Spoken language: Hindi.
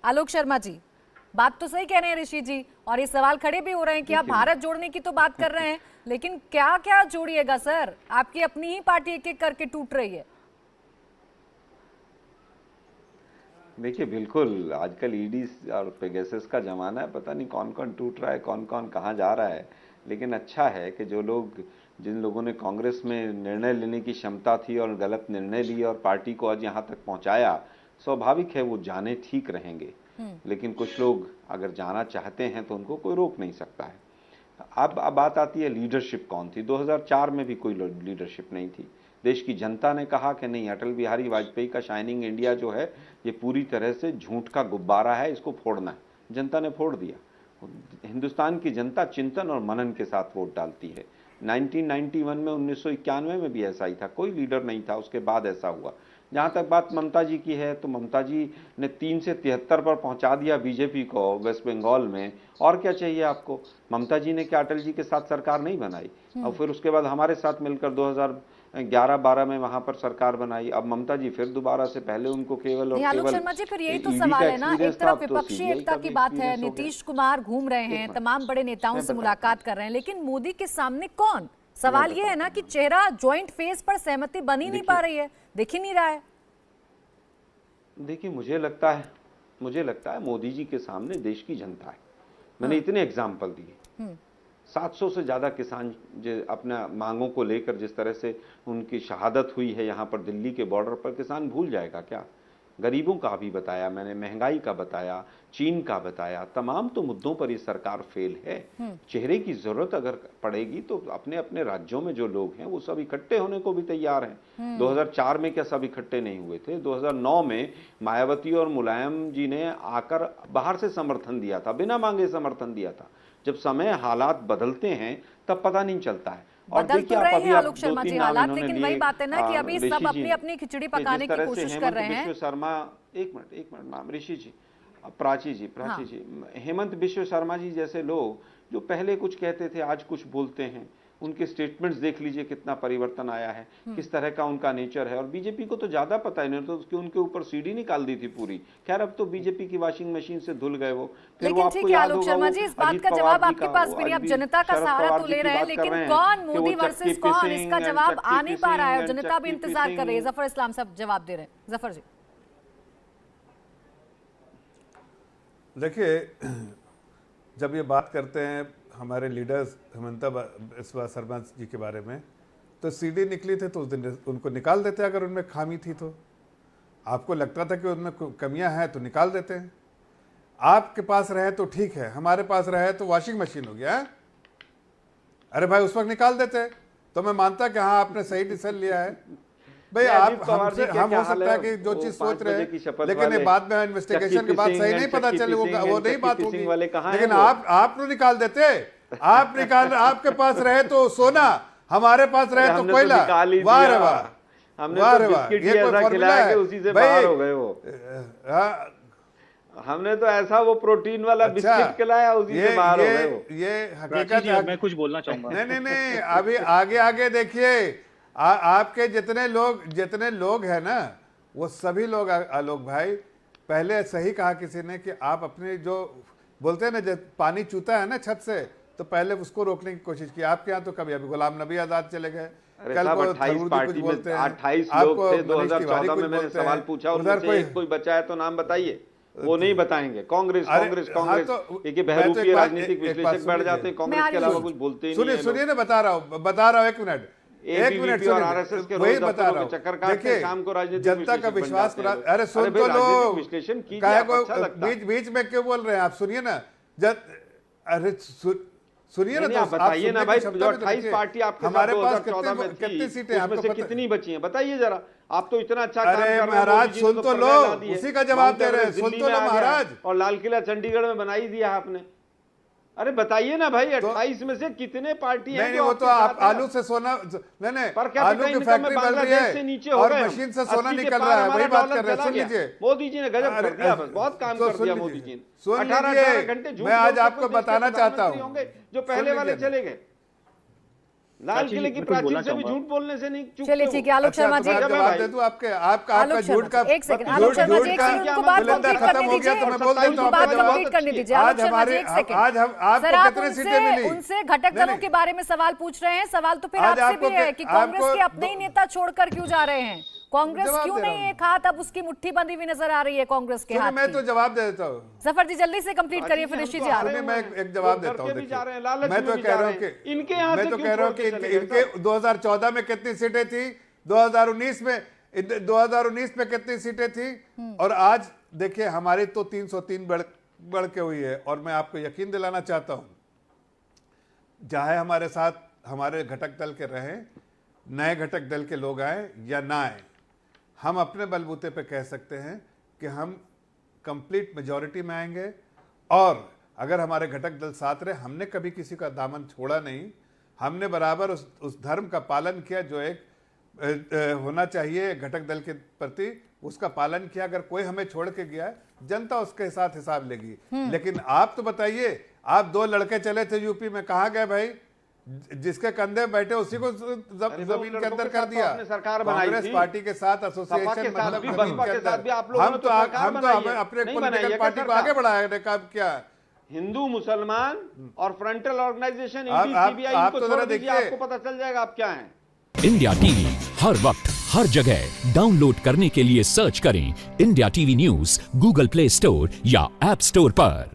आलोक शर्मा जी, बात तो सही कह रहे हैं ऋषि जी, और ये सवाल खड़े भी हो रहे हैं कि आप भारत जोड़ने की तो बात कर रहे हैं, लेकिन क्या क्या जोड़िएगा सर? आपकी अपनी ही पार्टी एक एक करके टूट रही है। देखिए, बिल्कुल आजकल ईडी और पेगासस का जमाना है, पता नहीं कौन कौन टूट रहा है, कौन कौन कहाँ जा रहा है। लेकिन अच्छा है कि जिन लोगों ने कांग्रेस में निर्णय लेने की क्षमता थी और गलत निर्णय लिए और पार्टी को आज यहाँ तक पहुँचाया, स्वाभाविक है वो जाने ठीक रहेंगे। लेकिन कुछ लोग अगर जाना चाहते हैं तो उनको कोई रोक नहीं सकता है। अब बात आती है लीडरशिप कौन थी। 2004 में भी कोई लीडरशिप नहीं थी। देश की जनता ने कहा कि नहीं, अटल बिहारी वाजपेयी का शाइनिंग इंडिया जो है ये पूरी तरह से झूठ का गुब्बारा है, इसको फोड़ना है। जनता ने फोड़ दिया। हिंदुस्तान की जनता चिंतन और मनन के साथ वोट डालती है। 1991 में 1991 में भी ऐसा ही था, कोई लीडर नहीं था, उसके बाद ऐसा हुआ। जहाँ तक बात ममता जी की है तो ममता जी ने 3 से 73 पर पहुंचा दिया बीजेपी को वेस्ट बंगाल में। और क्या चाहिए आपको? ममता जी ने क्या अटल जी के साथ सरकार नहीं बनाई? और फिर उसके बाद हमारे साथ मिलकर 2011-12 में वहां पर सरकार बनाई। अब ममता जी फिर दोबारा से, पहले उनको केवल और आलोक केवल शर्मा जी, फिर यही तो ईडी सवाल का है ना, एक एक्सपीरियंस था, तरफ अब तो विपक्षी सीबीआई एकता का की भी बात है, एक्सपीरियंस हो गया। नीतीश कुमार घूम रहे हैं, तमाम बड़े नेताओं से मुलाकात कर रहे हैं, लेकिन मोदी के सामने कौन? सवाल ये है ना कि चेहरा ज्वाइंट फेस पर सहमति बन ही नहीं पा रही है, दिख ही नहीं रहा है। देखिए, मुझे लगता है मोदी जी के सामने देश की जनता है। मैंने इतने एग्जाम्पल दिए। 700 से ज्यादा किसान जो अपना मांगों को लेकर जिस तरह से उनकी शहादत हुई है यहाँ पर दिल्ली के बॉर्डर पर, किसान भूल जाएगा क्या? गरीबों का भी बताया मैंने, महंगाई का बताया, चीन का बताया, तमाम तो मुद्दों पर ये सरकार फेल है। चेहरे की जरूरत अगर पड़ेगी तो अपने अपने राज्यों में जो लोग हैं वो सब इकट्ठे होने को भी तैयार हैं। 2004 में क्या सब इकट्ठे नहीं हुए थे? 2009 में मायावती और मुलायम जी ने आकर बाहर से समर्थन दिया था, बिना मांगे समर्थन दिया था। जब समय हालात बदलते हैं तब पता नहीं चलता है। और बदल तो रहे हैं आलोक शर्मा जी हालात, लेकिन लिए, वही बात है ना कि अभी सब अपनी अपनी खिचड़ी पकाने की कोशिश कर रहे हैं। विश्व शर्मा, एक मिनट मैम, ऋषि जी, प्राची जी, हेमंत बिश्व शर्मा जी जैसे लोग जो पहले कुछ कहते थे आज कुछ बोलते हैं, उनके स्टेटमेंट्स देख लीजिए कितना परिवर्तन आया है, किस तरह का उनका नेचर है। और बीजेपी को तो ज्यादा पता है, नहीं तो उसके उनके ऊपर सीडी निकाल दी थी पूरी। खैर, अब तो बीजेपी की वॉशिंग मशीन से धुल गए वो। फिर लेकिन ठीक है आलोक शर्मा जी, इस बात का जवाब आपके पास भी नहीं। आप जनता का सहारा तो ले रहे हैं, लेकिन कौन मोदी वर्सेस कौन, इसका जवाब आ नहीं पा रहा है। जनता भी इंतजार कर रही है। जफर इस्लाम साहब जवाब दे रहे हैं। जफर जी, देखिए, जब ये बात करते हैं हमारे लीडर्स हेमंता बिस्वा शर्मा जी के बारे में, तो सीडी निकली थी तो उस दिन उनको निकाल देते अगर उनमें खामी थी तो। आपको लगता था कि उनमें कमियां हैं तो निकाल देते हैं। आपके पास रहे तो ठीक है, हमारे पास रहे तो वॉशिंग मशीन हो गया है। अरे भाई, उस वक्त निकाल देते तो मैं मानता कि हाँ आपने सही डिसीजन लिया है। भाई आप हमसे, हम हो सकता है कि जो चीज सोच रहे हैं, लेकिन ये बाद में इन्वेस्टिगेशन के बाद सही नहीं पता चले, वो नहीं बात होगी। लेकिन आप तो निकाल देते, आपके पास रहे तो सोना, हमारे पास रहे तो कोयला। वाह रे वाह, वाह रे वाह, ये कोई फॉर्मूला है? उसी से बाहर हो गए वो। हमने तो ऐसा वो प्रोटीन वाला बिस्किट खिलाया, उसी से बाहर हो गए वो। ये हकीकत है। मैं कुछ बोलना चाहूंगा। नहीं, अभी आगे देखिए, आपके जितने लोग हैं ना, वो सभी लोग, आलोक भाई, पहले सही कहा किसी ने कि आप अपने जो बोलते हैं ना, जब पानी चूता है ना छत से, तो पहले उसको रोकने की कोशिश की। आपके यहाँ तो कभी अभी गुलाम नबी आजाद चले गए, कल को 28 पार्टी में 28 लोग थे। 2014 में मैंने सवाल पूछा, उनमें से कोई बचा है तो नाम बताइए। वो नहीं बताएंगे। कांग्रेस एक बहरूपी राजनीतिक विश्लेषक बैठ जाते हैं, कांग्रेस के अलावा कुछ बोलते ही नहीं। सुनिए ना, बता रहा हूँ, एक मिनट और आरएसएस के वही बता रहा हूँ। चक्कर काटते हैं, शाम को राजनीतिक जनता का विश्वास, अरे सुन तो लो, विश्लेषण बीच में क्यों बोल रहे हैं आप? सुनिए ना, अरे सुनिए ना, आप बताइए ना भाई, जो 28 पार्टी आपके हमारे पास 2014 में कितनी सीटें हैं, उसमें से कितनी बची हैं बताइए जरा। आप तो इतना अच्छा काम कर अरे रहे हैं महाराज, सुन तो लो, उसी का जवाब दे रहे हैं, सुन तो लो महाराज। और लाल किला चंडीगढ़ में बना ही दिया आपने। अरे बताइए ना भाई, 28 में से कितने पार्टी हैं? नहीं, वो तो आप आलू से सोना, नहीं, आलू की फैक्ट्री बन रही है और मशीन से सोना निकल रहा है, वही बात कर रहे हैं। सुन लीजिए, मोदी जी ने गजब कर दिया, बस बहुत काम कर दिया मोदी जी ने। सुन लीजिए, 18 घंटे मैं आज आपको बताना चाहता हूँ, जो पहले वाले चले गए। लाल किले की प्राचीर से भी झूठ बोलने से नहीं चूकते चलिए वो। ठीक है आलोक अच्छा, शर्मा तो जी मैं जवाब दे दूं आपका आलोक आपका झूठ का शर्मा जी, एक सेकंड, आलोक शर्मा जी, एक सेकंड, उनको बात बुलंदा कंप्लीट खत्म करने हो गया तो दीजिए, मैं बोल देता उनको हूं बात आपका जवाब। कंप्लीट करने दीजिए। आलोक आज शर्मा जी, हमारे एक सेकंड। आज हम सर, आपको आप कितने सीटें मिली? उनसे घटक दलों के बारे में सवाल पूछ रहे हैं, सवाल तो फिर आज आपसे आपको भी है कि कांग्रेस आपको के अपने ही नेता छोड़कर क्यों जा रहे हैं? कांग्रेस जवाब क्यों दे रहा नहीं हूं। एक हाथ अब उसकी मुट्ठी बंधी हुई नजर आ रही है कांग्रेस के सुनिए हाथ मैं की? तो जवाब दे देता हूँ। जफर जी जल्दी से कंप्लीट करिए, फिर ऋषि जी आप। सुनिए मैं एक जवाब देता हूँ। जा रहे हैं, लालच मैं तो में भी कह जा रहा रहे हूँ हैं। कि इनके यहाँ मैं से तो क्यों कह रहा हूँ छोड़ कि के चले गए इनके 2014 में कितनी सीटें थी, 2019 में कितनी सीटें थी, और आज देखिए हमारी तो 303 बढ़ के हुई है। और मैं आपको यकीन दिलाना चाहता हूँ, चाहे हमारे साथ हमारे घटक दल के रहें, नए घटक दल के लोग आए या ना आए, हम अपने बलबूते पे कह सकते हैं कि हम कंप्लीट मेजॉरिटी में आएंगे। और अगर हमारे घटक दल साथ रहे, हमने कभी किसी का दामन छोड़ा नहीं, हमने बराबर उस धर्म का पालन किया जो एक होना चाहिए घटक दल के प्रति, उसका पालन किया। अगर कोई हमें छोड़ के गया है, जनता उसके साथ हिसाब लेगी। लेकिन आप तो बताइए, आप 2 लड़के चले थे यूपी में, कहाँ गए भाई? जिसके कंधे बैठे उसी को जमीन के अंदर कर दिया। कांग्रेस पार्टी के साथ एसोसिएशन मतलब जमीन के अंदर हम तो अपने पॉलिटिकल पार्टी को आगे बढ़ाने का क्या? हिंदू मुसलमान और फ्रंटल ऑर्गेनाइजेशन आप- सीबीआई आप को तो छोड़ जरा दीजिए, देखिए। आपको पता चल जाएगा आप क्या हैं। इंडिया टीवी हर वक्त हर जगह डाउनलोड करने के लिए सर्च करें India TV news Google play store या ऐप स्टोर पर।